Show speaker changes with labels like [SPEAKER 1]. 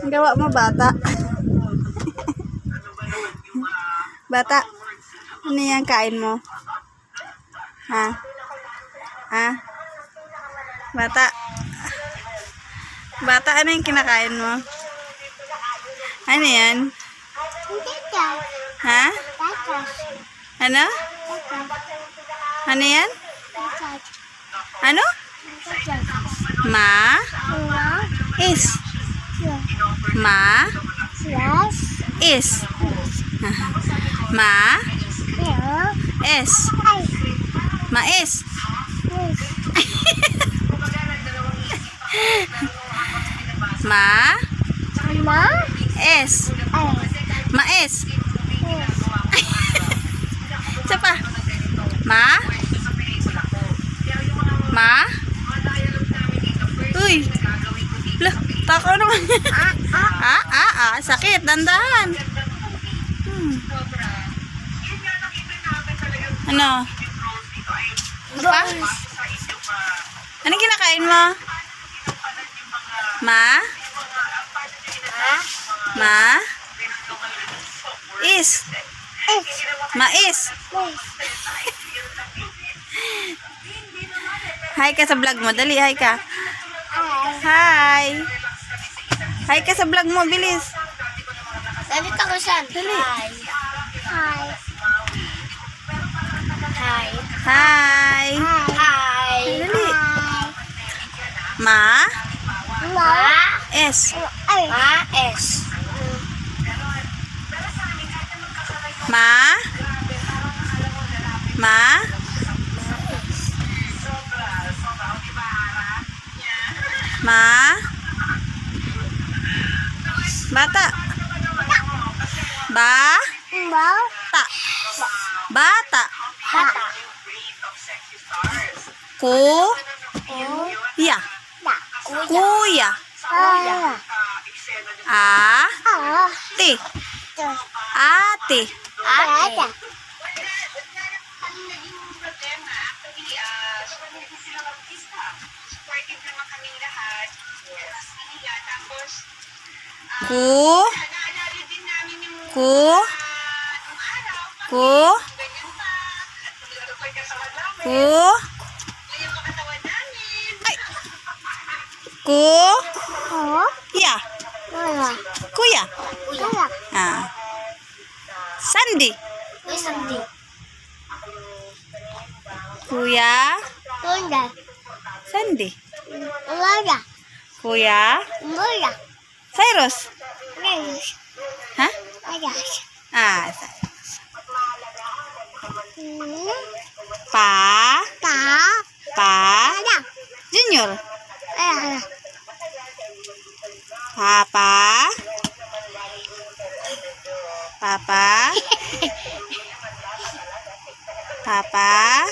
[SPEAKER 1] Ang gawa mo, bata. Bata, ano yan kain mo? Ha? Ha? Bata. Bata, ano yung kinakain mo? Ano yan? Ha? Ano? Ano yan? Ano? Ma? Is. Ma? Is. Ma? Is. Mais. Ma? Es. Mais. Isa pa. Ma? Ma? Uy. Lah, takaw naman. Sakit. Dandahan. Ano? Ano pa? Anong kinakain mo? Ma? Ma? Is. Mais. Hi ka sa vlog mo. Dali, hi ka. Hi. Hi ka sa vlog mo. Bilis.
[SPEAKER 2] Dito ko siya.
[SPEAKER 1] Dali.
[SPEAKER 2] Hi. Hi.
[SPEAKER 1] Hi.
[SPEAKER 2] Hi.
[SPEAKER 1] Dali. Ma? Es.
[SPEAKER 2] Ma-es.
[SPEAKER 1] Ma? Ma? Ma? Bata. Ba? Ta. Bata. Ku? Ya. Kuya. A? Ti. Ate. Ku? Ku? Ku? Ku? Ay. Ku? Ya. Kuya. Ah. Sandy. Kuya. Sandy. Kuya. Cyrus. Ha? Ah. Pa. Junior. Papa. Papa.